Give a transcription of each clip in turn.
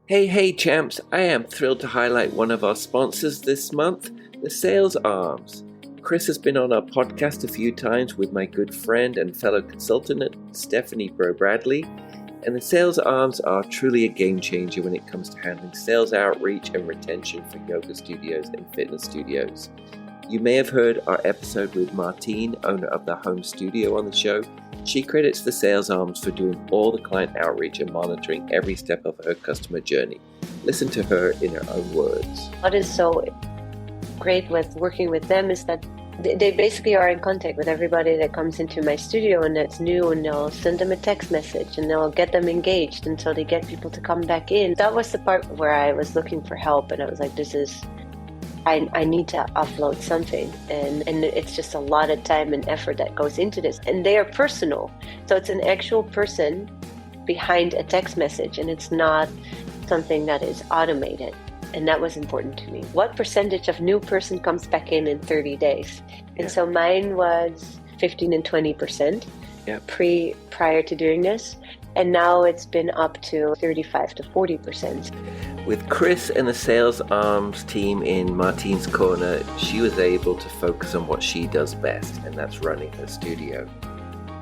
Hey, champs, I am thrilled to highlight one of our sponsors this month, the Sales Arms. Chris has been on our podcast a few times with my good friend and fellow consultant, Stephanie Bradley, and the Sales Arms are truly a game changer when it comes to handling sales outreach and retention for yoga studios and fitness studios. You may have heard our episode with Martine, owner of the home studio, on the show. She credits the Sales Arms for doing all the client outreach and monitoring every step of her customer journey. Listen to her in her own words. What is so great with working with them is that they basically are in contact with everybody that comes into my studio and that's new, and they'll send them a text message and they'll get them engaged until they get people to come back in. That was the part where I was looking for help, and I was like, I need to offload something, and it's just a lot of time and effort that goes into this, and they are personal, so it's an actual person behind a text message, and it's not something that is automated. And that was important to me. What percentage of new person comes back in 30 days? And so mine was 15 and 20% prior to doing this, and now it's been up to 35 to 40%. With Chris and the Sales Arms team in Martine's corner, she was able to focus on what she does best, and that's running her studio.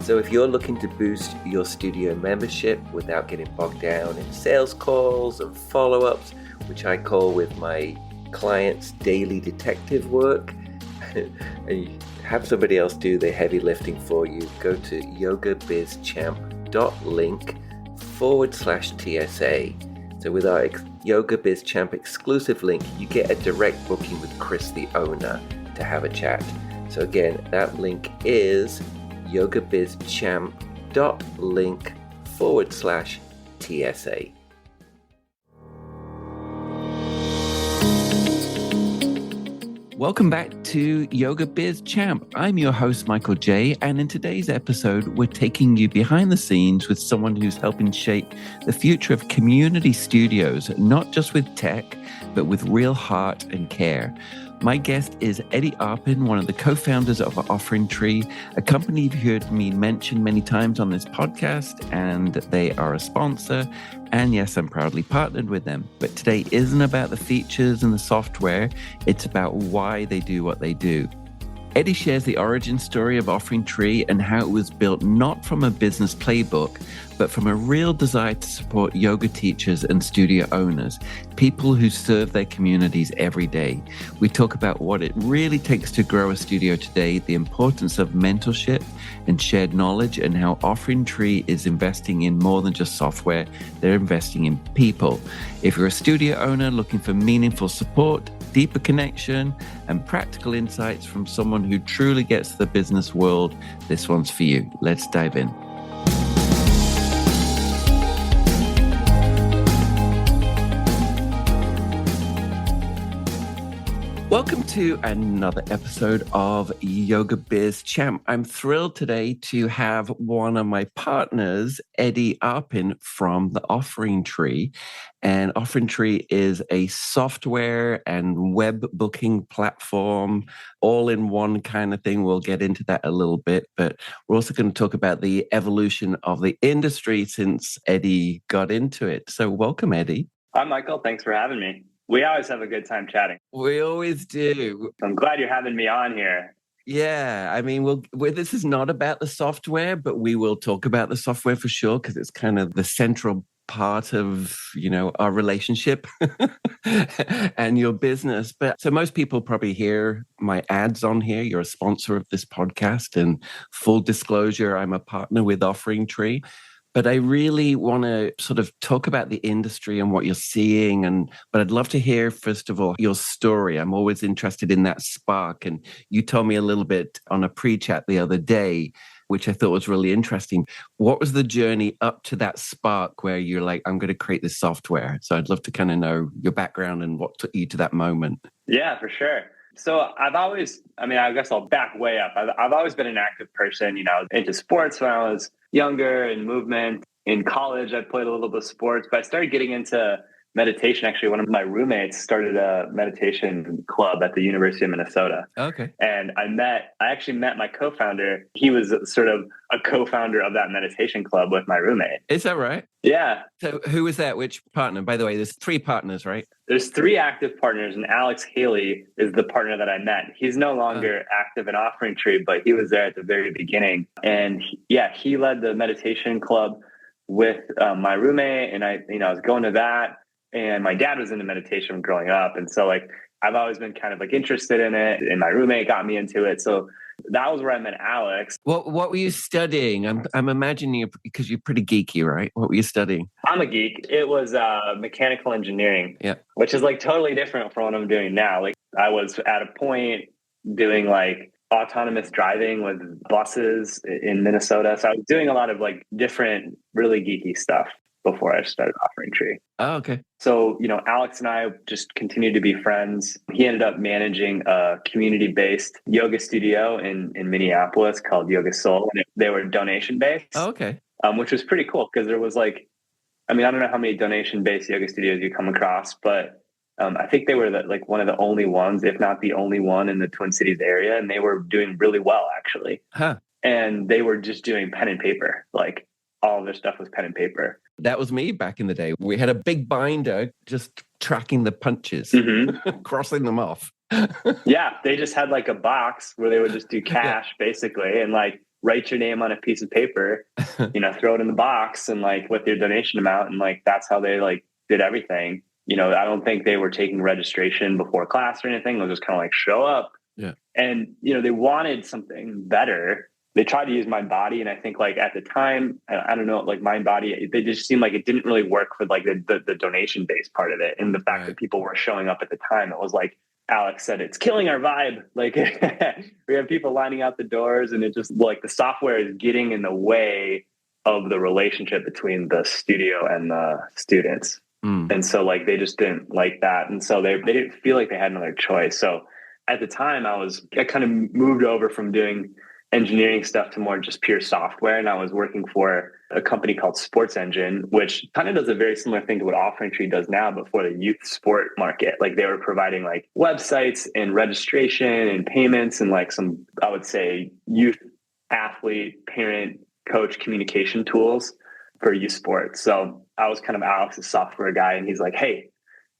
So if you're looking to boost your studio membership without getting bogged down in sales calls and follow-ups, which I call with my clients daily detective work, and you have somebody else do the heavy lifting for you, go to yogabizchamp.link/TSA. So with our Yoga Biz Champ exclusive link, you get a direct booking with Chris, the owner, to have a chat. So again, that link is yogabizchamp.link/TSA. Welcome back to Yoga Biz Champ. I'm your host, Michael J. And in today's episode, we're taking you behind the scenes with someone who's helping shape the future of community studios, not just with tech, but with real heart and care. My guest is Eddie Arpin, one of the co-founders of OfferingTree, a company you've heard me mention many times on this podcast, and they are a sponsor. And yes, I'm proudly partnered with them. But today isn't about the features and the software. It's about why they do what they do. Eddie shares the origin story of OfferingTree and how it was built not from a business playbook, but from a real desire to support yoga teachers and studio owners, people who serve their communities every day. We talk about what it really takes to grow a studio today, the importance of mentorship and shared knowledge, and how OfferingTree is investing in more than just software. They're investing in people. If you're a studio owner looking for meaningful support, deeper connection, and practical insights from someone who truly gets the business world, this one's for you. Let's dive in. Welcome to another episode of Yoga Biz Champ. I'm thrilled today to have one of my partners, Eddie Arpin from the OfferingTree. And OfferingTree is a software and web booking platform, all in one kind of thing. We'll get into that a little bit, but we're also going to talk about the evolution of the industry since Eddie got into it. So welcome, Eddie. Hi, Michael. Thanks for having me. We always have a good time chatting. We always do. I'm glad you're having me on here. Yeah, I mean, this is not about the software, but we will talk about the software for sure, because it's kind of the central part of, our relationship and your business. But so most people probably hear my ads on here. You're a sponsor of this podcast, and full disclosure, I'm a partner with OfferingTree. But I really want to sort of talk about the industry and what you're seeing. But I'd love to hear, first of all, your story. I'm always interested in that spark. And you told me a little bit on a pre-chat the other day, which I thought was really interesting. What was the journey up to that spark where you're like, I'm going to create this software? So I'd love to kind of know your background and what took you to that moment. Yeah, for sure. So I guess I'll back way up. I've always been an active person, into sports when I was younger, and movement. In college, I played a little bit of sports, but I started getting into meditation. Actually, one of my roommates started a meditation club at the University of Minnesota. Okay. And I actually met my co-founder. He was sort of a co-founder of that meditation club with my roommate. Is that right? Yeah. So who was that? Which partner? By the way, there's 3 partners, right? There's 3 active partners, and Alex Haley is the partner that I met. He's no longer active in OfferingTree, but he was there at the very beginning. And he led the meditation club with my roommate, and I was going to that. And my dad was into meditation growing up, and so like I've always been kind of like interested in it, and my roommate got me into it. So that was where I met Alex. What were you studying? I'm imagining you, because you're pretty geeky, right? What were you studying? I'm a geek. It was mechanical engineering, yeah, which is like totally different from what I'm doing now. Like I was at a point doing like autonomous driving with buses in Minnesota. So I was doing a lot of like different, really geeky stuff before I started OfferingTree. Oh, okay. So, Alex and I just continued to be friends. He ended up managing a community-based yoga studio in Minneapolis called Yoga Soul. And they were donation-based. Oh, okay. Which was pretty cool because there was like, I don't know how many donation-based yoga studios you come across, but I think they were one of the only ones, if not the only one in the Twin Cities area. And they were doing really well, actually. Huh. And they were just doing pen and paper. Like all of their stuff was pen and paper. That was me back in the day. We had a big binder just tracking the punches, crossing them off. Yeah, they just had like a box where they would just do cash basically and like write your name on a piece of paper, throw it in the box and like with your donation amount. And like that's how they like did everything. I don't think they were taking registration before class or anything. It was just kind of like show up. Yeah. And, they wanted something better. They tried to use Mindbody, and I think like at the time, I don't know, like Mindbody, they just seemed like it didn't really work for like the donation based part of it, and the fact that people were showing up at the time. It was like Alex said, it's killing our vibe. Like we have people lining out the doors, and it just like the software is getting in the way of the relationship between the studio and the students, and so like they just didn't like that, and so they didn't feel like they had another choice. So at the time, I kind of moved over from doing engineering stuff to more just pure software. And I was working for a company called Sports Engine, which kind of does a very similar thing to what OfferingTree does now, but for the youth sport market. Like they were providing like websites and registration and payments and like some, I would say, youth athlete, parent, coach communication tools for youth sports. So I was kind of Alex's software guy. And he's like, hey,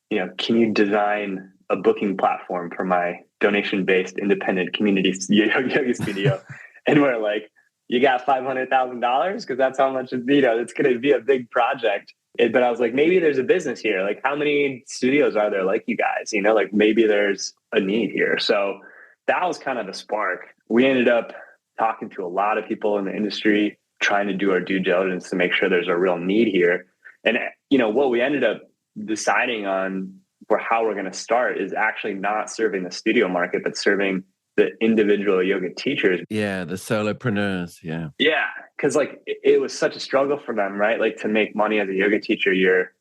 can you design a booking platform for my donation-based independent community yoga studio? And we're like, you got $500,000? Because that's how much it's going to be a big project. But I was like, maybe there's a business here. Like how many studios are there like you guys? Like maybe there's a need here. So that was kind of the spark. We ended up talking to a lot of people in the industry, trying to do our due diligence to make sure there's a real need here. And, what we ended up deciding on for how we're going to start is actually not serving the studio market, but serving the individual yoga teachers. Yeah, the solopreneurs. Yeah. Yeah. Cause like it was such a struggle for them, right? Like to make money as a yoga teacher, you're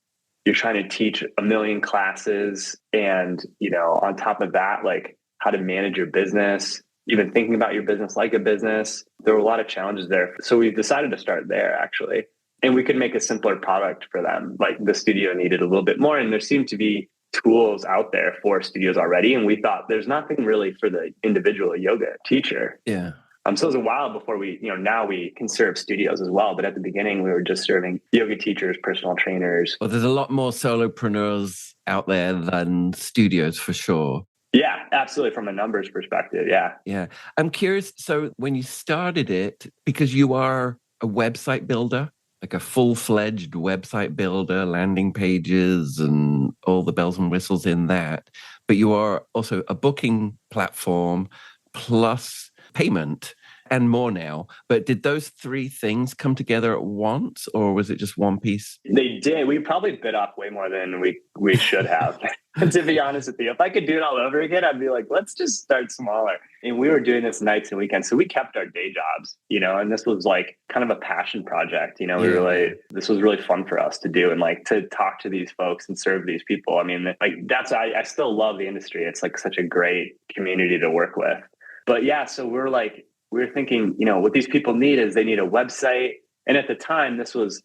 trying to teach 1 million classes. And, on top of that, like how to manage your business, even thinking about your business like a business. There were a lot of challenges there. So we decided to start there actually. And we could make a simpler product for them. Like the studio needed a little bit more. And there seemed to be tools out there for studios already. And we thought there's nothing really for the individual yoga teacher. Yeah. So it was a while before we, now we can serve studios as well. But at the beginning, we were just serving yoga teachers, personal trainers. Well, there's a lot more solopreneurs out there than studios for sure. Yeah, absolutely. From a numbers perspective. Yeah. Yeah. I'm curious. So when you started it, because you are a website builder, like a full-fledged website builder, landing pages and all the bells and whistles in that. But you are also a booking platform plus payment and more now. But did those 3 things come together at once, or was it just one piece? They did. We probably bit off way more than we should have. To be honest with you, if I could do it all over again, I'd be like, let's just start smaller. And we were doing this nights and weekends. So we kept our day jobs, and this was like kind of a passion project. This was really fun for us to do and like to talk to these folks and serve these people. I still love the industry. It's like such a great community to work with. But yeah, so we're thinking, what these people need is they need a website. And at the time, this was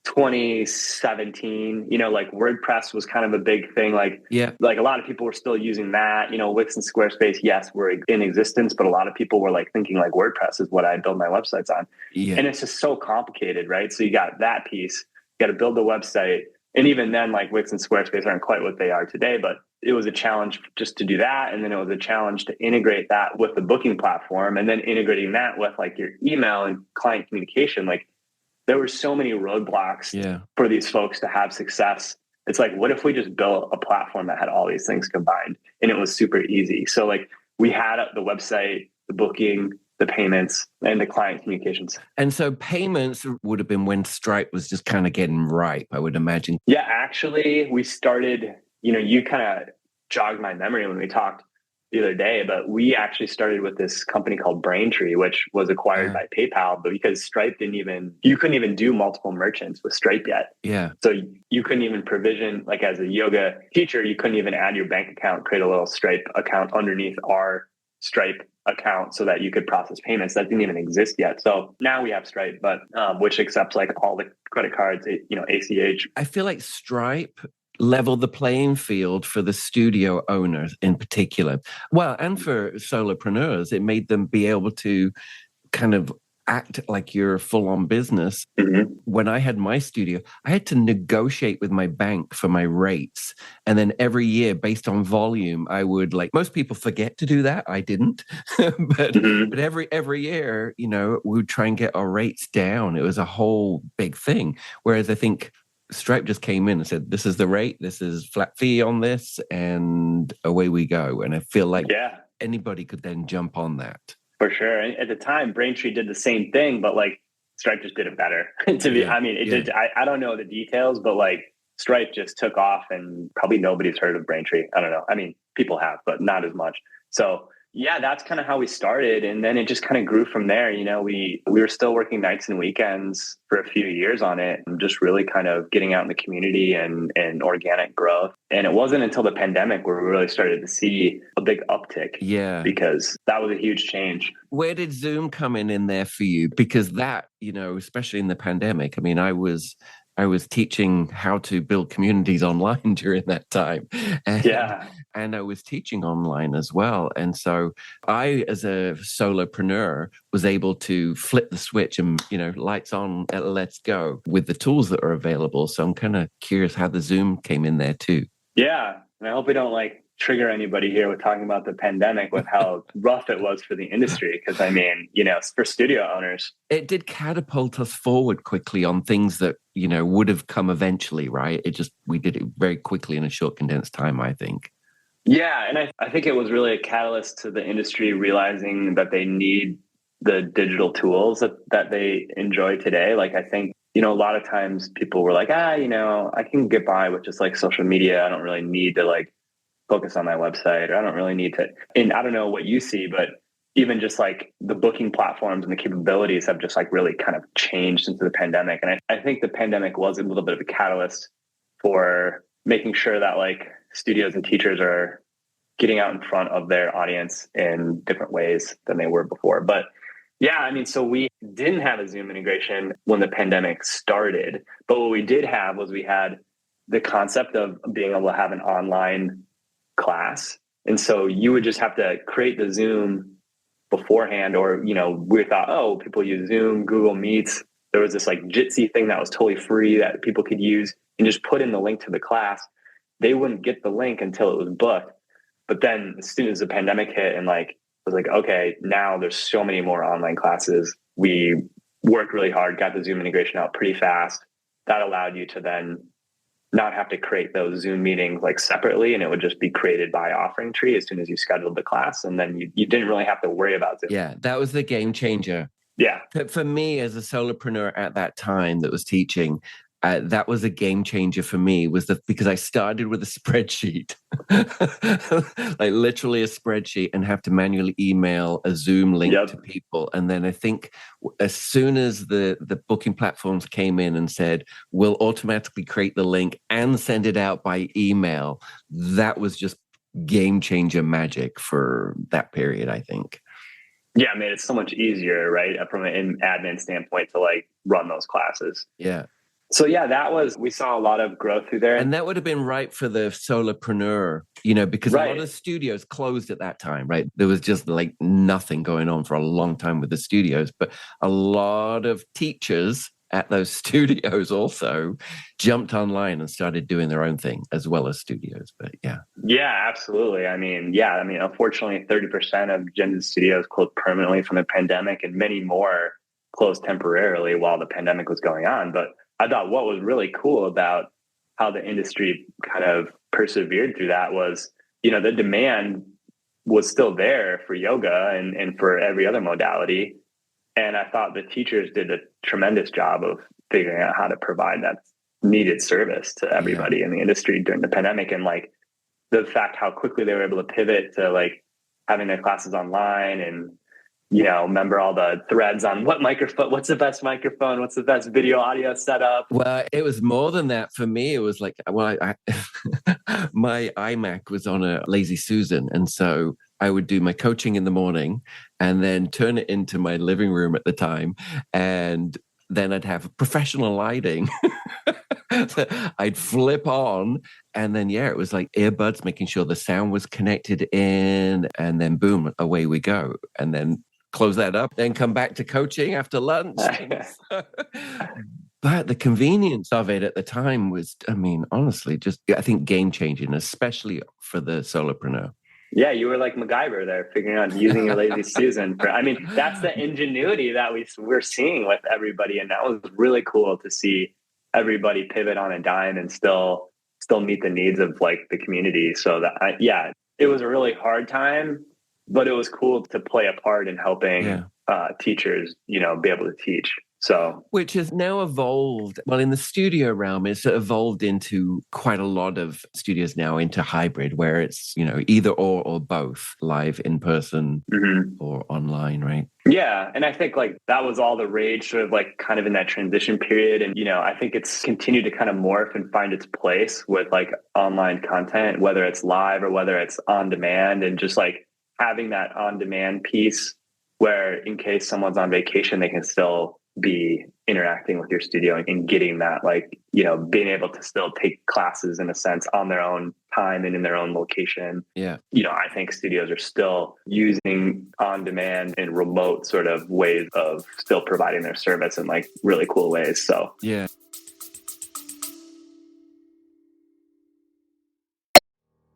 2017, like WordPress was kind of a big thing. Like a lot of people were still using that, Wix and Squarespace, yes, were in existence, but a lot of people were like thinking like WordPress is what I build my websites on. And it's just so complicated, right? So you got that piece, you got to build the website. And even then, like Wix and Squarespace aren't quite what they are today, but it was a challenge just to do that. And then it was a challenge to integrate that with the booking platform, and then integrating that with like your email and client communication. Like, there were so many roadblocks for these folks to have success. It's like, what if we just built a platform that had all these things combined and it was super easy? So like, we had the website, the booking, the payments, and the client communications. And so payments would have been when Stripe was just kind of getting ripe, I would imagine. Yeah, actually, we started, you kind of jogged my memory when we talked the other day, but we actually started with this company called Braintree, which was acquired by PayPal, but because Stripe you couldn't even do multiple merchants with Stripe yet. Yeah. So you couldn't even provision, like as a yoga teacher, you couldn't even add your bank account, create a little Stripe account underneath our Stripe account so that you could process payments. That didn't even exist yet. So now we have Stripe, but which accepts like all the credit cards, ACH. I feel like Stripe leveled the playing field for the studio owners in particular. Well, and for solopreneurs, it made them be able to kind of act like you're a full-on business. Mm-hmm. When I had my studio, I had to negotiate with my bank for my rates. And then every year, based on volume, I would, like most people forget to do that. I didn't. but every year, we would try and get our rates down. It was a whole big thing. Whereas I think Stripe just came in and said, this is the rate, this is flat fee on this, and away we go. And I feel like anybody could then jump on that. For sure. And at the time, Braintree did the same thing, but like Stripe just did it better. Did. I don't know the details, but like Stripe just took off, and probably nobody's heard of Braintree. I don't know. I mean, people have, but not as much. So yeah, that's kind of how we started. And then it just kind of grew from there. We were still working nights and weekends for a few years on it, and just really kind of getting out in the community and organic growth. And it wasn't until the pandemic where we really started to see a big uptick. Yeah. Because that was a huge change. Where did Zoom come in there for you? Because that, especially in the pandemic, I mean, I was teaching how to build communities online during that time. And I was teaching online as well. And so I, as a solopreneur, was able to flip the switch and, lights on, let's go with the tools that are available. So I'm kind of curious how the Zoom came in there too. Yeah. And I hope we don't trigger anybody here with talking about the pandemic with how rough it was for the industry. Because I mean, for studio owners, it did catapult us forward quickly on things that, would have come eventually, right? We did it very quickly in a short condensed time, I think. Yeah. And I think it was really a catalyst to the industry realizing that they need the digital tools that they enjoy today. Like, I think, a lot of times people were like, I can get by with just like social media. I don't really need to focus on my website, or I don't really need to. And I don't know what you see, but even just like the booking platforms and the capabilities have just really kind of changed since the pandemic. And I think the pandemic was a little bit of a catalyst for making sure that studios and teachers are getting out in front of their audience in different ways than they were before. But yeah, I mean, so we didn't have a Zoom integration when the pandemic started, but what we did have was we had the concept of being able to have an online class. And so you would just have to create the Zoom beforehand, or, we thought, people use Zoom, Google Meets. There was this Jitsi thing that was totally free that people could use, and just put in the link to the class. They wouldn't get the link until it was booked. But then as soon as the pandemic hit, and it was okay, now there's so many more online classes. We worked really hard, got the Zoom integration out pretty fast. That allowed you to then not have to create those Zoom meetings separately, and it would just be created by OfferingTree as soon as you scheduled the class. And then you didn't really have to worry about Zoom. Yeah, that was the game changer. Yeah. For me as a solopreneur at that time that was teaching, that was a game changer for me, because I started with a spreadsheet, literally a spreadsheet, and have to manually email a Zoom link to people. And then I think as soon as the booking platforms came in and said, we'll automatically create the link and send it out by email, that was just game changer magic for that period, I think. Yeah, I mean, it's so much easier, right? From an admin standpoint to run those classes. Yeah. So yeah, we saw a lot of growth through there. And that would have been right for the solopreneur, because a lot of studios closed at that time, right? There was just like nothing going on for a long time with the studios, but a lot of teachers at those studios also jumped online and started doing their own thing as well as studios. But yeah. Yeah, absolutely. Unfortunately, 30% of Gen Z studios closed permanently from the pandemic, and many more closed temporarily while the pandemic was going on. But I thought what was really cool about how the industry kind of persevered through that was, the demand was still there for yoga and for every other modality. And I thought the teachers did a tremendous job of figuring out how to provide that needed service to everybody in the industry during the pandemic. And like the fact how quickly they were able to pivot to like having their classes online and, remember all the threads on what's the best microphone, what's the best video audio setup. Well, it was more than that for me. It was like, my iMac was on a Lazy Susan. And so I would do my coaching in the morning and then turn it into my living room at the time. And then I'd have professional lighting. I'd flip on and then, it was like earbuds, making sure the sound was connected in, and then boom, away we go. And then close that up, then come back to coaching after lunch. But the convenience of it at the time was, honestly, just, I think, game changing, especially for the solopreneur. Yeah, you were like MacGyver there, figuring out using your Lazy Susan. That's the ingenuity that we're seeing with everybody. And that was really cool to see everybody pivot on a dime and still meet the needs of like the community. So that, it was a really hard time, but it was cool to play a part in helping teachers, be able to teach. So, which has now evolved. Well, in the studio realm, it's evolved into quite a lot of studios now into hybrid, where it's, either or both, live, in person, or online, right? Yeah. And I think like that was all the rage sort of like kind of in that transition period. And, I think it's continued to kind of morph and find its place with like online content, whether it's live or whether it's on demand, and just like having that on demand piece where in case someone's on vacation, they can still be interacting with your studio and getting that, like, being able to still take classes in a sense on their own time and in their own location. Yeah. I think studios are still using on demand and remote sort of ways of still providing their service in like really cool ways. So, yeah.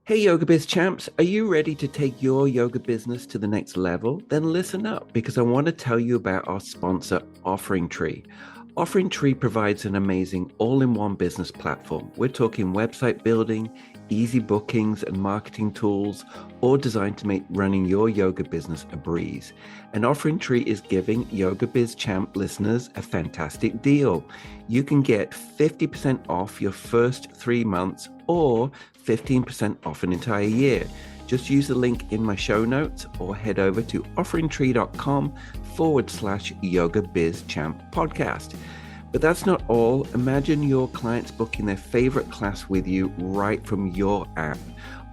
Hey, Yoga Biz champs, are you ready to take your yoga business to the next level? Then listen up, because I want to tell you about our sponsor, OfferingTree. OfferingTree provides an amazing all-in-one business platform. We're talking website building, easy bookings and marketing tools, all designed to make running your yoga business a breeze. And OfferingTree is giving Yoga Biz Champ listeners a fantastic deal. You can get 50% off your first 3 months or 15% off an entire year. Just use the link in my show notes or head over to offeringtree.com/Yoga Biz Champ podcast. But that's not all. Imagine your clients booking their favorite class with you right from your app.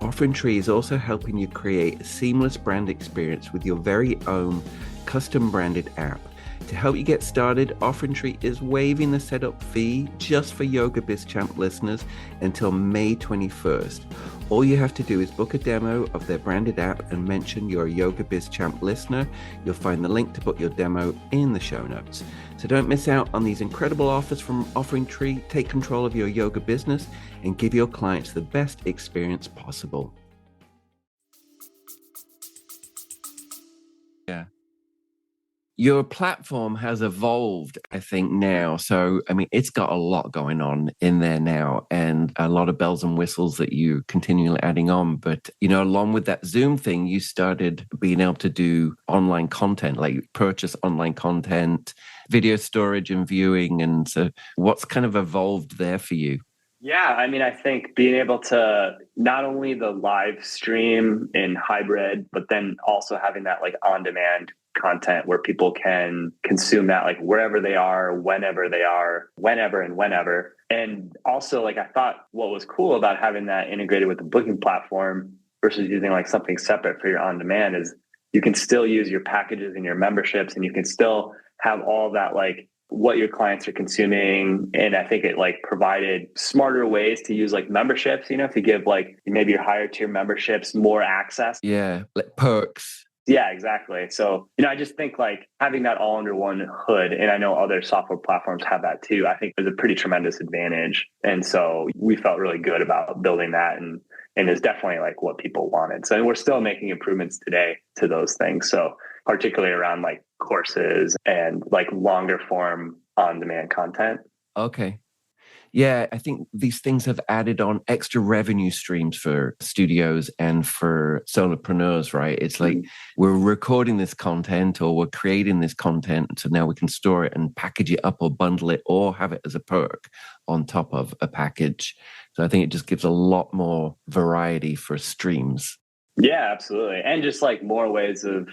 OfferingTree is also helping you create a seamless brand experience with your very own custom branded app. To help you get started, OfferingTree is waiving the setup fee just for Yoga Biz Champ listeners until May 21st. All you have to do is book a demo of their branded app and mention you're a Yoga Biz Champ listener. You'll find the link to book your demo in the show notes. So don't miss out on these incredible offers from OfferingTree. Take control of your yoga business and give your clients the best experience possible. Yeah. Your platform has evolved, I think, now. So, it's got a lot going on in there now and a lot of bells and whistles that you continually adding on. But, along with that Zoom thing, you started being able to do online content, like purchase online content, video storage and viewing. And so what's kind of evolved there for you? Yeah, I think being able to not only the live stream in hybrid, but then also having that like on-demand content where people can consume that like wherever they are, whenever and whenever. And also, like, I thought what was cool about having that integrated with the booking platform versus using like something separate for your on-demand is you can still use your packages and your memberships, and you can still have all that like what your clients are consuming. And I think it like provided smarter ways to use like memberships, to give like maybe your higher tier memberships more access. Yeah, like perks. Yeah, exactly. So, I just think like having that all under one hood, and I know other software platforms have that too, I think is a pretty tremendous advantage. And so we felt really good about building that, and it's definitely like what people wanted. So we're still making improvements today to those things. So particularly around like courses and like longer form on-demand content. Okay. Yeah, I think these things have added on extra revenue streams for studios and for solopreneurs, right? It's like we're recording this content or we're creating this content, so now we can store it and package it up or bundle it or have it as a perk on top of a package. So I think it just gives a lot more variety for streams. Yeah, absolutely. And just like more ways of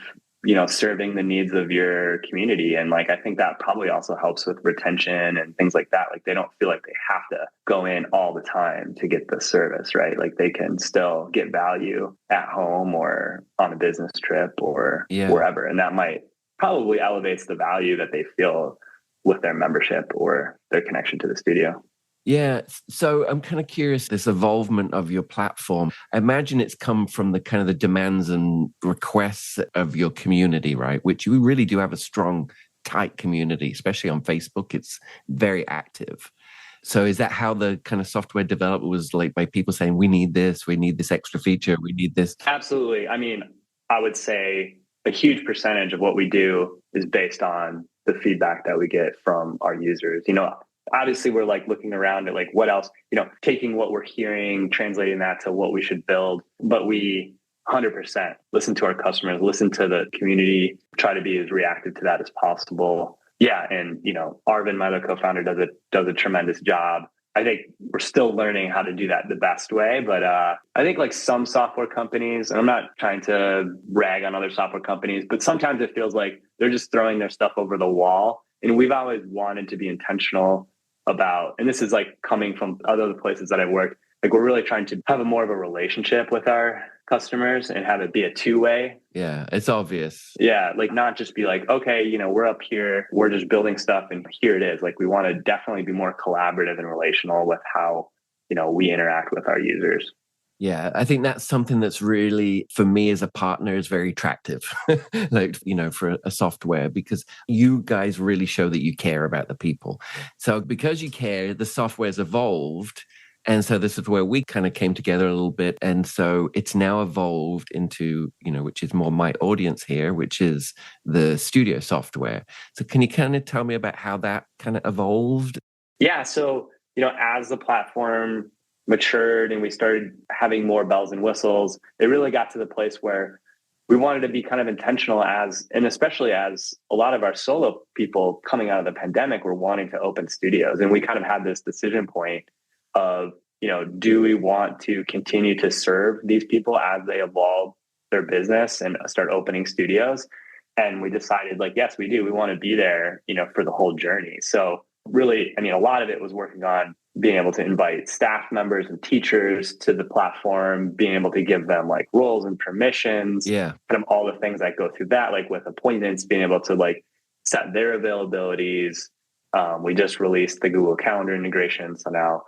serving the needs of your community. And like, I think that probably also helps with retention and things like that. Like they don't feel like they have to go in all the time to get the service, right? Like they can still get value at home or on a business trip or wherever. And that might probably elevates the value that they feel with their membership or their connection to the studio. Yeah. So I'm kind of curious, this evolvement of your platform, I imagine it's come from the kind of the demands and requests of your community, right? Which you really do have a strong, tight community, especially on Facebook. It's very active. So is that how the kind of software development was, like by people saying, we need this extra feature, we need this? Absolutely. I mean, I would say a huge percentage of what we do is based on the feedback that we get from our users. Obviously we're like looking around at like what else, taking what we're hearing, translating that to what we should build. But we 100% listen to our customers, listen to the community, try to be as reactive to that as possible. Yeah. And, Arvin, my other co-founder, does a tremendous job. I think we're still learning how to do that the best way. But I think like some software companies, and I'm not trying to rag on other software companies, but sometimes it feels like they're just throwing their stuff over the wall. And we've always wanted to be intentional about, and this is like coming from other places that I've worked, like we're really trying to have a more of a relationship with our customers and have it be a two-way. Yeah, it's obvious. Yeah, like not just be like, okay, we're up here, we're just building stuff and here it is. Like we want to definitely be more collaborative and relational with how, we interact with our users. Yeah, I think that's something that's really, for me as a partner, is very attractive, like, for a software, because you guys really show that you care about the people. So because you care, the software's evolved. And so this is where we kind of came together a little bit. And so it's now evolved into, which is more my audience here, which is the studio software. So can you kind of tell me about how that kind of evolved? Yeah. So, as the platform matured and we started having more bells and whistles, it really got to the place where we wanted to be kind of intentional and especially as a lot of our solo people coming out of the pandemic were wanting to open studios. And we kind of had this decision point of, do we want to continue to serve these people as they evolve their business and start opening studios? And we decided like, yes, we do. We want to be there, for the whole journey. So really, a lot of it was working on being able to invite staff members and teachers to the platform, being able to give them like roles and permissions, kind of all the things that go through that, like with appointments, being able to like set their availabilities. We just released the Google Calendar integration. So now,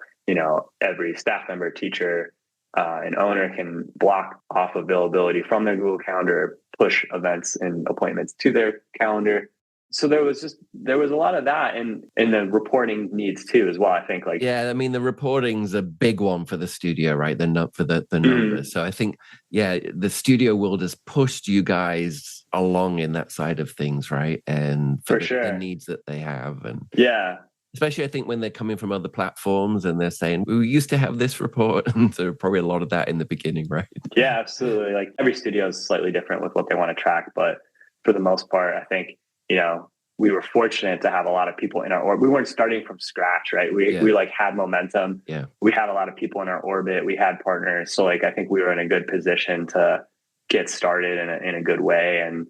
every staff member, teacher, and owner can block off availability from their Google Calendar, push events and appointments to their calendar. So there was a lot of that and the reporting needs too as well. I think like, the reporting's a big one for the studio, right? The numbers. So I think, the studio world has pushed you guys along in that side of things, right? And for the needs that they have. And especially I think when they're coming from other platforms and they're saying, we used to have this report. And so probably a lot of that in the beginning, right? Yeah, absolutely. Like every studio is slightly different with what they want to track. But for the most part, I think, we were fortunate to have a lot of people in our orbit. We weren't starting from scratch, right? We like had momentum. Yeah. We had a lot of people in our orbit. We had partners. So like, I think we were in a good position to get started in a good way. And,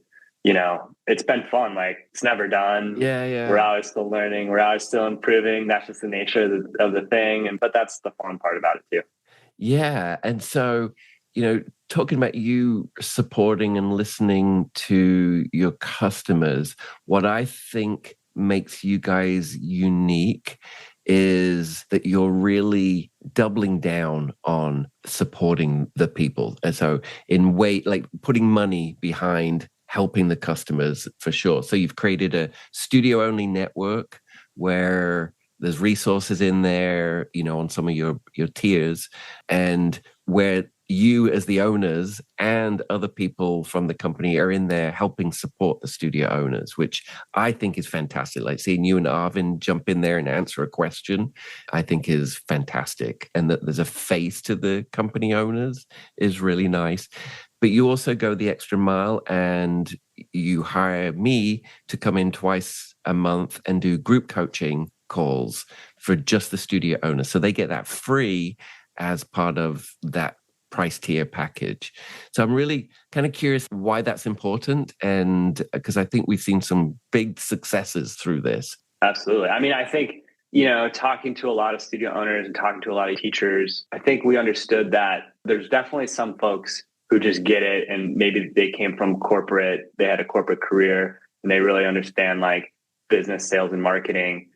it's been fun. Like it's never done. Yeah. We're always still learning. We're always still improving. That's just the nature of the thing. But that's the fun part about it too. Yeah. And so, talking about you supporting and listening to your customers, what I think makes you guys unique is that you're really doubling down on supporting the people. And so in like putting money behind helping the customers for sure. So you've created a studio only network where there's resources in there, on some of your tiers, and where you as the owners and other people from the company are in there helping support the studio owners, which I think is fantastic. Like seeing you and Arvin jump in there and answer a question, I think is fantastic. And that there's a face to the company owners is really nice. But you also go the extra mile and you hire me to come in twice a month and do group coaching calls for just the studio owners. So they get that free as part of that price tier package. So I'm really kind of curious why that's important. And because I think we've seen some big successes through this. Absolutely. I mean, I think, talking to a lot of studio owners and talking to a lot of teachers, I think we understood that there's definitely some folks who just get it. And maybe they came from corporate, they had a corporate career and they really understand like business, sales and marketing.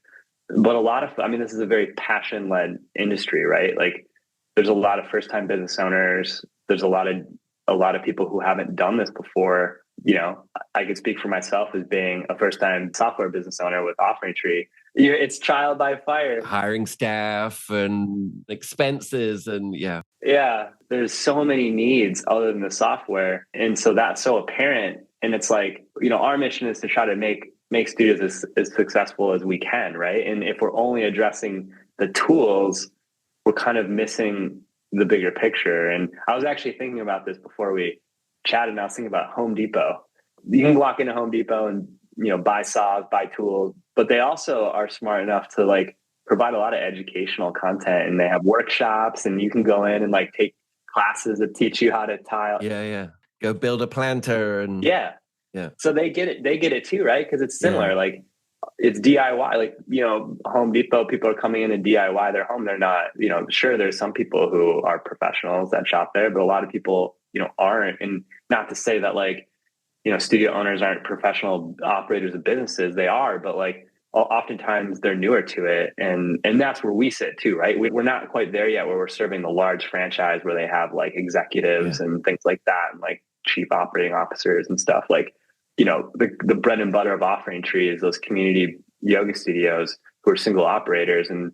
But this is a very passion-led industry, right? Like there's a lot of first-time business owners. There's a lot of people who haven't done this before. I could speak for myself as being a first-time software business owner with OfferingTree. It's trial by fire. Hiring staff and expenses and yeah. Yeah, there's so many needs other than the software. And so that's so apparent. And it's like, our mission is to try to make studios as successful as we can, right? And if we're only addressing the tools, we're kind of missing the bigger picture. And I was actually thinking about this before we chatted, and I was thinking about Home Depot. You can walk into Home Depot and, buy saws, buy tools, but they also are smart enough to like provide a lot of educational content, and they have workshops and you can go in and like take classes that teach you how to tile. Yeah. Go build a planter and yeah. So they get it too, right? Because it's similar. Yeah. Like it's DIY, like, Home Depot, people are coming in and DIY their home. They're not, sure, there's some people who are professionals that shop there, but a lot of people, aren't. And not to say that like, studio owners aren't professional operators of businesses. They are, but like oftentimes they're newer to it. And that's where we sit too, right? We're not quite there yet where we're serving the large franchise where they have like executives and things like that, and like chief operating officers and stuff. Like, the bread and butter of OfferingTree is those community yoga studios who are single operators. And,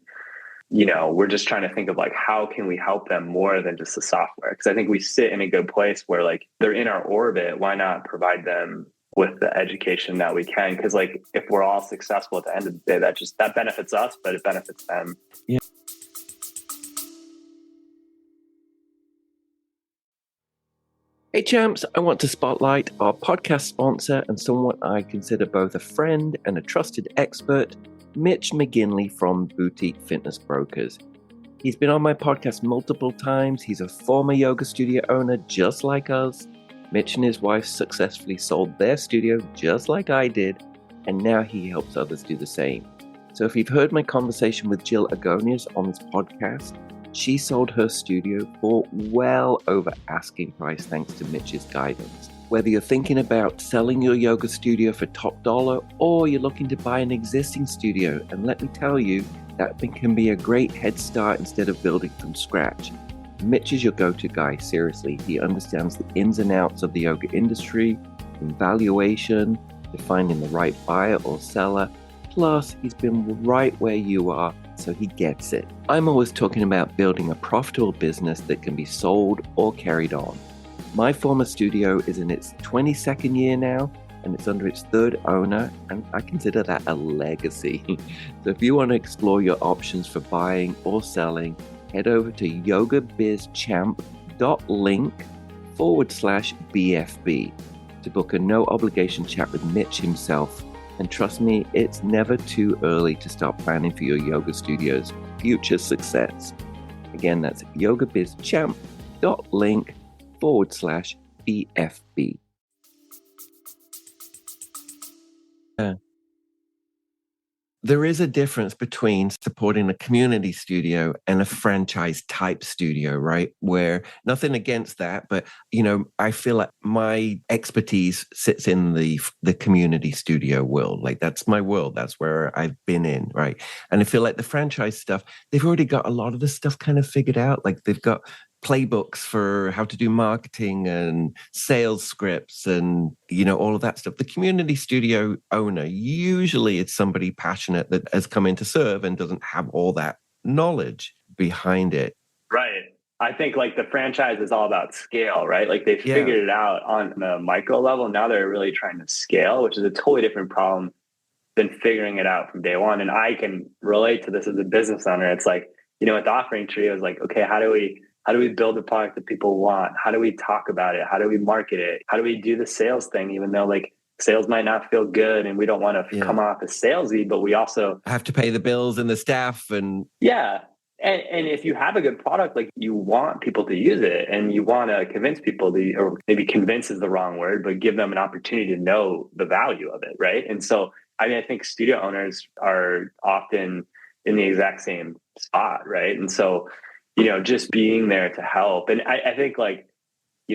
we're just trying to think of like, how can we help them more than just the software? Because I think we sit in a good place where like they're in our orbit. Why not provide them with the education that we can? Because like, if we're all successful at the end of the day, that benefits us, but it benefits them. Yeah. Hey champs, I want to spotlight our podcast sponsor and someone I consider both a friend and a trusted expert, Mitch McGinley from Boutique Fitness Brokers. He's been on my podcast multiple times. He's a former yoga studio owner just like us. Mitch and his wife successfully sold their studio just like I did, and now he helps others do the same. So if you've heard my conversation with Jill Agonias on this podcast, she sold her studio for well over asking price thanks to Mitch's guidance. Whether you're thinking about selling your yoga studio for top dollar or you're looking to buy an existing studio, and let me tell you, that can be a great head start instead of building from scratch. Mitch is your go-to guy, seriously. He understands the ins and outs of the yoga industry, from valuation to finding the right buyer or seller. Plus, he's been right where you are, so he gets it. I'm always talking about building a profitable business that can be sold or carried on. My former studio is in its 22nd year now, and it's under its third owner, and I consider that a legacy. So if you want to explore your options for buying or selling, head over to yogabizchamp.link/BFB to book a no obligation chat with Mitch himself. And trust me, it's never too early to start planning for your yoga studio's future success. Again, that's yogabizchamp.link/BFB. there is a difference between supporting a community studio and a franchise type studio, right? Where nothing against that, but I feel like my expertise sits in the community studio world. Like that's my world. That's where I've been in, right? And I feel like the franchise stuff, they've already got a lot of the stuff kind of figured out. Like they've got playbooks for how to do marketing and sales scripts and all of that stuff. The community studio owner usually it's somebody passionate that has come in to serve and doesn't have all that knowledge behind it. Right. I think like the franchise is all about scale, right? Like they figured it out on the micro level. Now they're really trying to scale, which is a totally different problem than figuring it out from day one. And I can relate to this as a business owner. It's like, with OfferingTree, I was like, okay, how do we build a product that people want? How do we talk about it? How do we market it? How do we do the sales thing? Even though like sales might not feel good and we don't want to come off as salesy, but we also have to pay the bills and the staff and And if you have a good product, like you want people to use it and you want to convince people or maybe convince is the wrong word, but give them an opportunity to know the value of it. Right. And so, I think studio owners are often in the exact same spot. Right. And so, just being there to help. And I think like,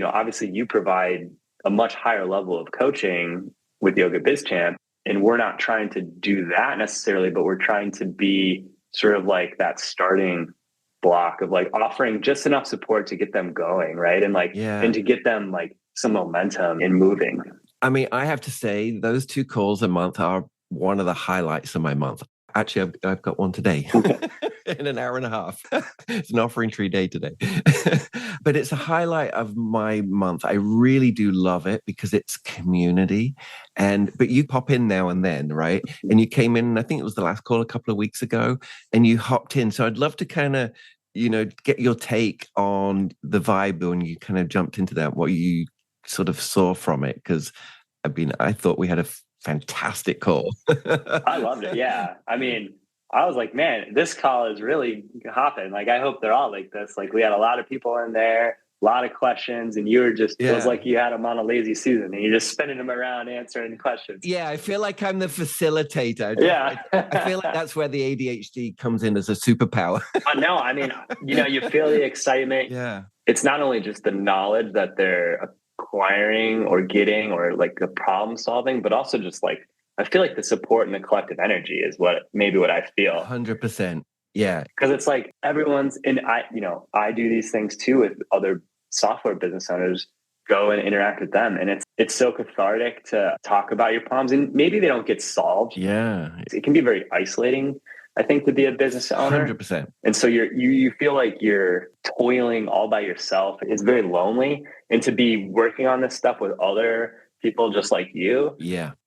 obviously you provide a much higher level of coaching with Yoga Biz Champ, and we're not trying to do that necessarily, but we're trying to be sort of like that starting block of like offering just enough support to get them going. Right. And like, and to get them like some momentum in moving. I mean, I have to say those 2 calls a month are one of the highlights of my month. Actually, I've got one today in an hour and a half. It's an OfferingTree day today. But it's a highlight of my month. I really do love it because it's community. But you pop in now and then, right? And you came in, I think it was the last call a couple of weeks ago, and you hopped in. So I'd love to kind of, get your take on the vibe when you kind of jumped into that, what you sort of saw from it. Because I thought we had a fantastic call. I loved it. Yeah. I mean, I was like, man, this call is really hopping. Like, I hope they're all like this. Like, we had a lot of people in there, a lot of questions, and you were just, it was like you had them on a lazy Susan and you're just spinning them around answering questions. Yeah. I feel like I'm the facilitator. Yeah. I feel like that's where the ADHD comes in as a superpower. No, I mean, you feel the excitement. Yeah. It's not only just the knowledge that they're acquiring or getting or like the problem solving, but also just like, I feel like the support and the collective energy is what I feel. 100%. Yeah. Because it's like everyone's I do these things too with other software business owners, go and interact with them. And it's so cathartic to talk about your problems, and maybe they don't get solved. Yeah. It can be very isolating, I think, to be a business owner. 100%. And so you feel like you're toiling all by yourself. It's very lonely. And to be working on this stuff with other people just like you,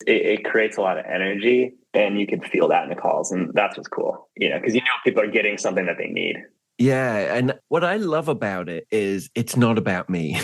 it creates a lot of energy, and you can feel that in the calls. And that's what's cool, because people are getting something that they need. Yeah. And what I love about it is it's not about me.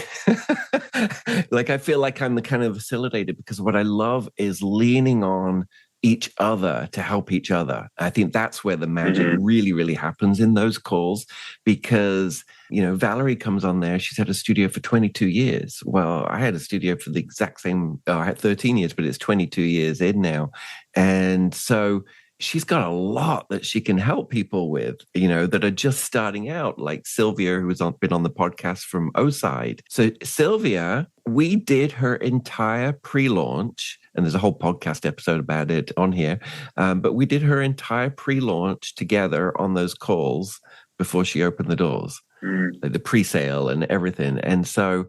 Like, I feel like I'm the kind of facilitator, because what I love is leaning on each other to help each other. I think that's where the magic really, really happens in those calls, because, Valerie comes on there. She's had a studio for 22 years. Well, I had a studio for the exact same, I had 13 years, but it's 22 years in now. And so she's got a lot that she can help people with, that are just starting out, like Sylvia, who has been on the podcast from O-Side. So Sylvia, we did her entire pre-launch, and there's a whole podcast episode about it on here, but we did her entire pre-launch together on those calls before she opened the doors, like the pre-sale and everything. And so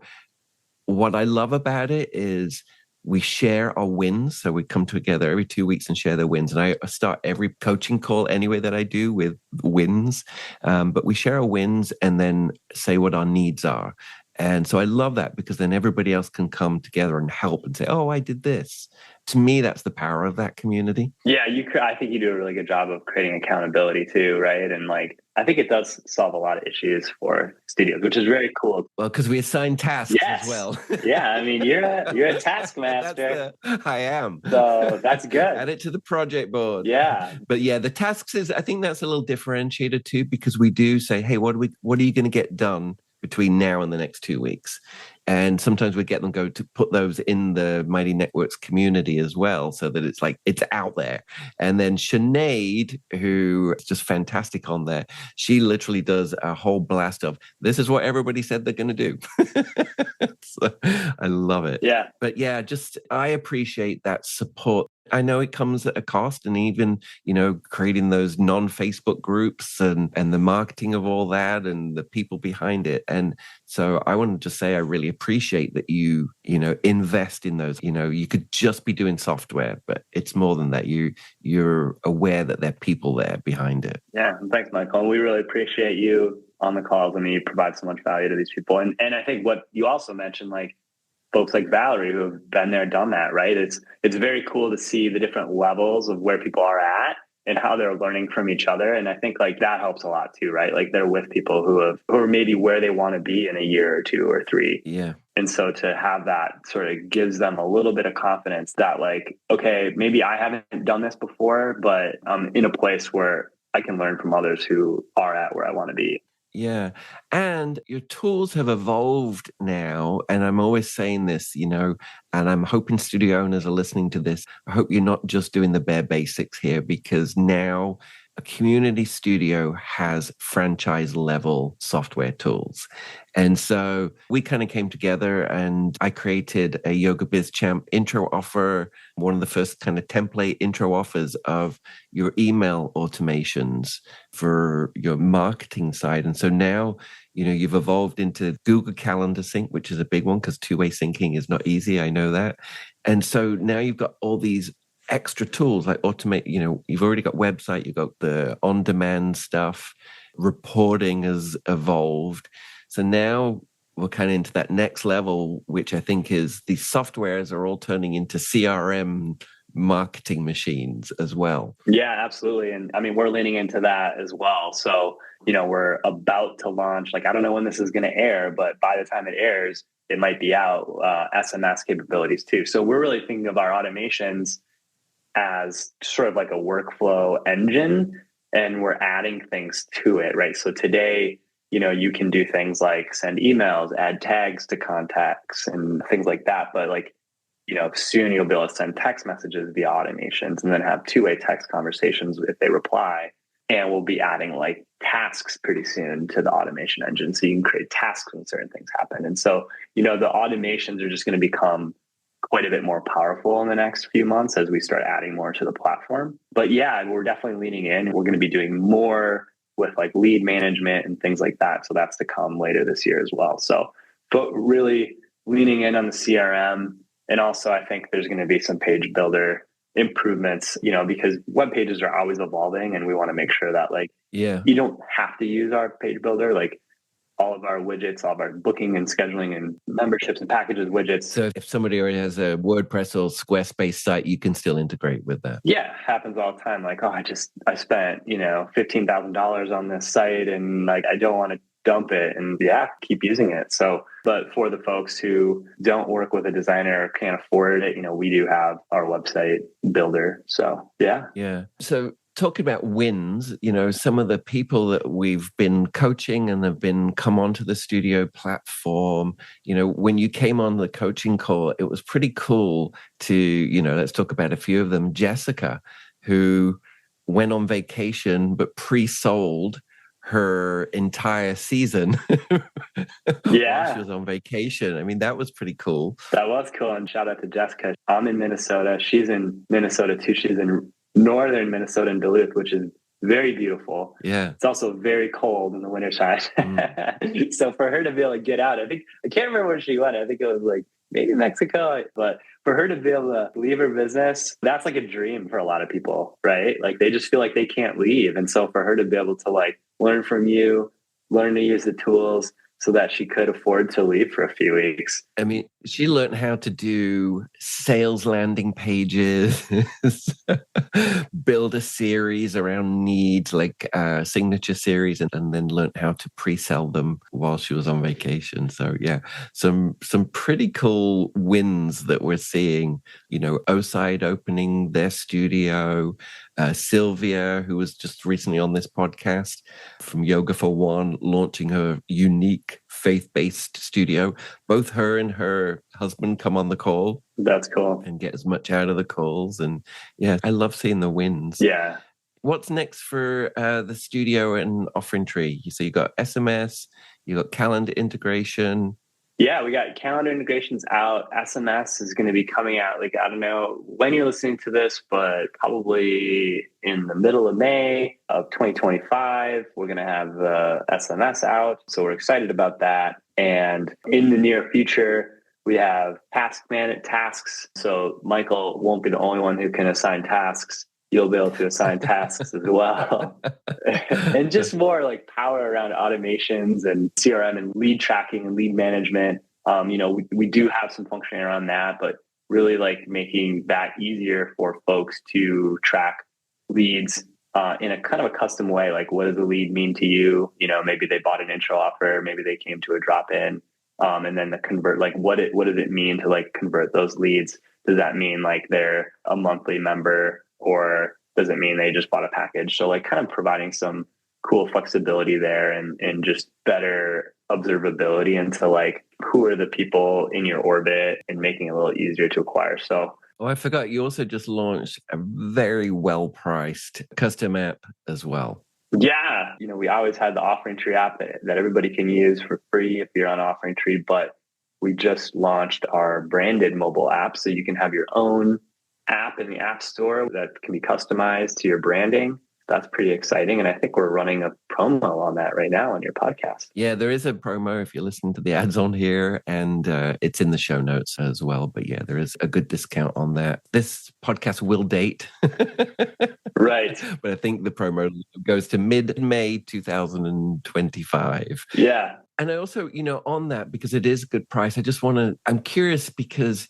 what I love about it is we share our wins. So we come together every 2 weeks and share their wins. And I start every coaching call anyway that I do with wins. But we share our wins and then say what our needs are. And so I love that, because then everybody else can come together and help and say, oh, I did this. To me, that's the power of that community. Yeah, I think you do a really good job of creating accountability too, right? And like, I think it does solve a lot of issues for studios, which is very cool. Well, because we assign tasks as well. Yeah, I mean, you're a taskmaster. I am. So that's good. Add it to the project board. Yeah. But yeah, the tasks I think that's a little differentiator too, because we do say, hey, what are you going to get done between now and the next 2 weeks. And sometimes we get them go to put those in the Mighty Networks community as well, so that it's like, it's out there. And then Sinead, who is just fantastic on there, she literally does a whole blast of, this is what everybody said they're going to do. So I love it. Yeah. But yeah, just, I appreciate that support. I know it comes at a cost, and even, creating those non-Facebook groups and the marketing of all that and the people behind it. And so I wanted to say I really appreciate that you invest in those. You could just be doing software, but it's more than that. You're aware that there are people there behind it. Yeah. Thanks, Michael. And we really appreciate you on the calls. I mean, you provide so much value to these people. And I think what you also mentioned, like, folks like Valerie who have been there, done that, right? It's very cool to see the different levels of where people are at and how they're learning from each other. And I think like that helps a lot too, right? Like they're with people who are maybe where they want to be in a year or 2 or 3. Yeah. And so to have that sort of gives them a little bit of confidence that like, okay, maybe I haven't done this before, but I'm in a place where I can learn from others who are at where I want to be. Yeah. And your tools have evolved now. And I'm always saying this, and I'm hoping studio owners are listening to this. I hope you're not just doing the bare basics here, because now a community studio has franchise level software tools. And so we kind of came together and I created a Yoga Biz Champ intro offer, one of the first kind of template intro offers of your email automations for your marketing side. And so now, you've evolved into Google Calendar Sync, which is a big one because two-way syncing is not easy. I know that. And so now you've got all these extra tools like automate, you've already got website, you've got the on-demand stuff, reporting has evolved. So now we're kind of into that next level, which I think is the softwares are all turning into CRM marketing machines as well. Yeah, absolutely. And I mean, we're leaning into that as well. So, we're about to launch, like, I don't know when this is going to air, but by the time it airs, it might be out, SMS capabilities too. So we're really thinking of our automations as sort of like a workflow engine, and we're adding things to it, right? So today, you can do things like send emails, add tags to contacts and things like that. But like, soon you'll be able to send text messages via automations and then have two-way text conversations if they reply. And we'll be adding like tasks pretty soon to the automation engine. So you can create tasks when certain things happen. And so, the automations are just going to become quite a bit more powerful in the next few months as we start adding more to the platform. But yeah, we're definitely leaning in. We're going to be doing more with like lead management and things like that. So that's to come later this year as well. So, but really leaning in on the CRM. And also I think there's going to be some page builder improvements, because web pages are always evolving and we want to make sure that like, you don't have to use our page builder. Like all of our widgets, all of our booking and scheduling and memberships and packages widgets. So if somebody already has a WordPress or Squarespace site, you can still integrate with that. Yeah, happens all the time. Like, I spent, $15,000 on this site and like, I don't want to dump it and keep using it. So, but for the folks who don't work with a designer or can't afford it, we do have our website builder. So, yeah. Yeah. So talking about wins, some of the people that we've been coaching and have been come onto the studio platform, when you came on the coaching call, it was pretty cool to, let's talk about a few of them. Jessica, who went on vacation, but pre-sold her entire season while she was on vacation. I mean, that was pretty cool. That was cool. And shout out to Jessica. I'm in Minnesota. She's in Minnesota too. She's in northern Minnesota in Duluth, which is very beautiful. Yeah. It's also very cold in the wintertime. So for her to be able to get out, I can't remember where she went. I think it was like maybe Mexico, but for her to be able to leave her business, that's like a dream for a lot of people, right? Like they just feel like they can't leave. And so for her to be able to like learn from you, learn to use the tools so that she could afford to leave for a few weeks. I mean, she learned how to do sales landing pages, build a series around needs, like a signature series, and then learned how to pre-sell them while she was on vacation. So yeah, some pretty cool wins that we're seeing, OSIDE opening their studio, Sylvia, who was just recently on this podcast, from Yoga for One, launching her unique faith-based studio. Both her and her husband come on the call. That's cool. And get as much out of the calls. And yeah, I love seeing the wins. Yeah. What's next for the studio and OfferingTree? So you got SMS, you got calendar integration. Yeah, we got calendar integrations out. SMS is going to be coming out. Like, I don't know when you're listening to this, but probably in the middle of May of 2025, we're going to have SMS out. So we're excited about that. And in the near future, we have tasks. So Michael won't be the only one who can assign tasks. You'll be able to assign tasks as well. And just more like power around automations and CRM and lead tracking and lead management. We do have some functionality around that, but really like making that easier for folks to track leads in a kind of a custom way. Like, what does a lead mean to you? Maybe they bought an intro offer, maybe they came to a drop-in, and then the convert, like what does it mean to like convert those leads? Does that mean like they're a monthly member, or does it mean they just bought a package? So like kind of providing some cool flexibility there and just better observability into like who are the people in your orbit and making it a little easier to acquire. So I forgot you also just launched a very well-priced custom app as well. Yeah. We always had the OfferingTree app that everybody can use for free if you're on OfferingTree, but we just launched our branded mobile app. So you can have your own app in the App Store that can be customized to your branding. That's pretty exciting. And I think we're running a promo on that right now on your podcast. Yeah, there is a promo if you're listening to the ads on here, and it's in the show notes as well. But yeah, there is a good discount on that. This podcast will date. Right. But I think the promo goes to mid-May 2025. Yeah. And I also, on that, because it is a good price, I'm curious because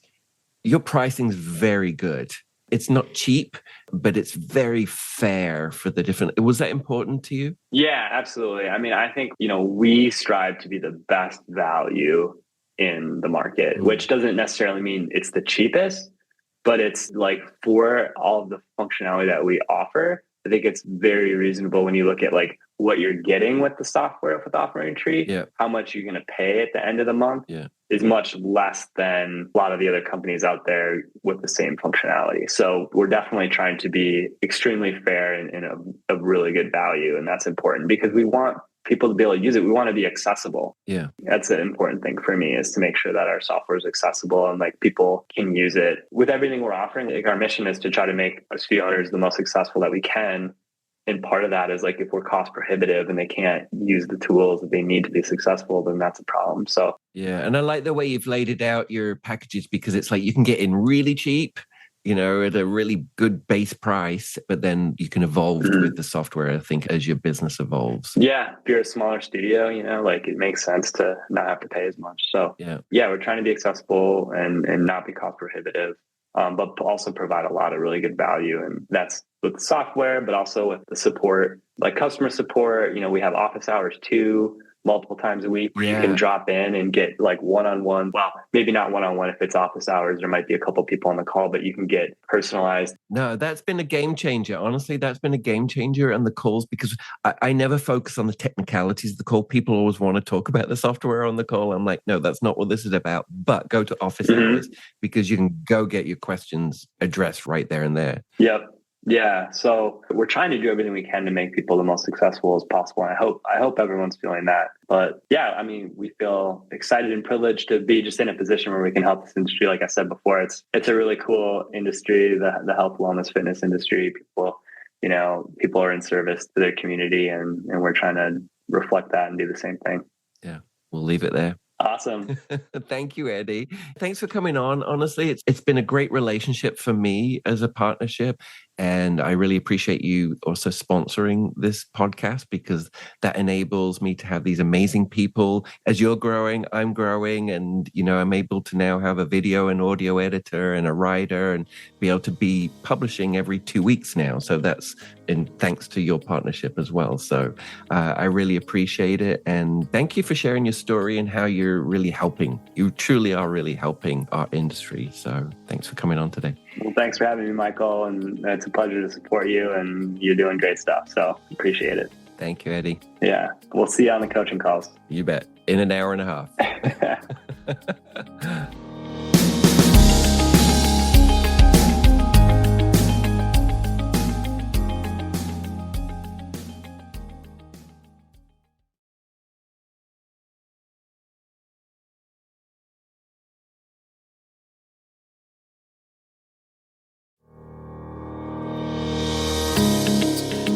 your pricing is very good. It's not cheap, but it's very fair for the different. Was that important to you? Yeah, absolutely. I mean, I think, we strive to be the best value in the market, which doesn't necessarily mean it's the cheapest, but it's like for all of the functionality that we offer, I think it's very reasonable when you look at like what you're getting with the software with OfferingTree, how much you're going to pay at the end of the month is much less than a lot of the other companies out there with the same functionality. So we're definitely trying to be extremely fair and a really good value. And that's important because we want people to be able to use it. We want to be accessible. Yeah. That's an important thing for me, is to make sure that our software is accessible and like people can use it. With everything we're offering, like our mission is to try to make our studio owners the most successful that we can. And part of that is like, if we're cost prohibitive and they can't use the tools that they need to be successful, then that's a problem. So yeah. And I like the way you've laid it out, your packages, because it's like you can get in really cheap, at a really good base price, but then you can evolve with the software, I think, as your business evolves. Yeah. If you're a smaller studio, like it makes sense to not have to pay as much. So yeah, we're trying to be accessible and not be cost prohibitive, but also provide a lot of really good value. And that's with the software, but also with the support, like customer support. We have office hours too, multiple times a week where you can drop in and get like one-on-one. Well, maybe not one-on-one if it's office hours. There might be a couple people on the call, but you can get personalized. No, that's been a game changer. Honestly, that's been a game changer on the calls, because I never focus on the technicalities of the call. People always want to talk about the software on the call. I'm like, no, that's not what this is about. But go to office hours, because you can go get your questions addressed right there and there. Yep. Yeah. So we're trying to do everything we can to make people the most successful as possible. And I hope everyone's feeling that. But yeah, I mean, we feel excited and privileged to be just in a position where we can help this industry. Like I said before, it's a really cool industry, the health, wellness, fitness industry. People are in service to their community, and we're trying to reflect that and do the same thing. Yeah. We'll leave it there. Awesome. Thank you, Eddie. Thanks for coming on. Honestly, it's been a great relationship for me as a partnership. And I really appreciate you also sponsoring this podcast, because that enables me to have these amazing people. As you're growing, I'm growing. And, I'm able to now have a video and audio editor and a writer and be able to be publishing every 2 weeks now. So that's thanks to your partnership as well. So I really appreciate it. And thank you for sharing your story and how you're really helping. You truly are really helping our industry. So thanks for coming on today. Well, thanks for having me, Michael. And it's a pleasure to support you, and you're doing great stuff. So appreciate it. Thank you, Eddie. Yeah. We'll see you on the coaching calls. You bet. In an hour and a half.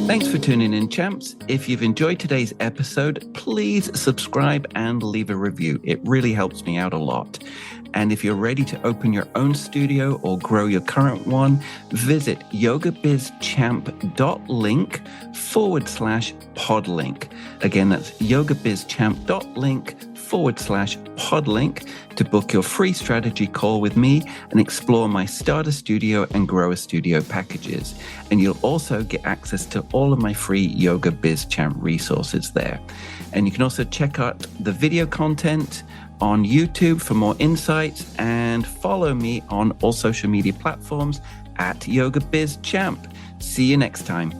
Thanks for tuning in, champs. If you've enjoyed today's episode, please subscribe and leave a review. It really helps me out a lot. And if you're ready to open your own studio or grow your current one, visit yogabizchamp.link/podlink. Again, that's yogabizchamp.link/podlink to book your free strategy call with me and explore my Start a Studio and Grow a Studio packages. And you'll also get access to all of my free Yoga Biz Champ resources there. And you can also check out the video content on YouTube for more insights, and follow me on all social media platforms at Yoga Biz Champ. See you next time.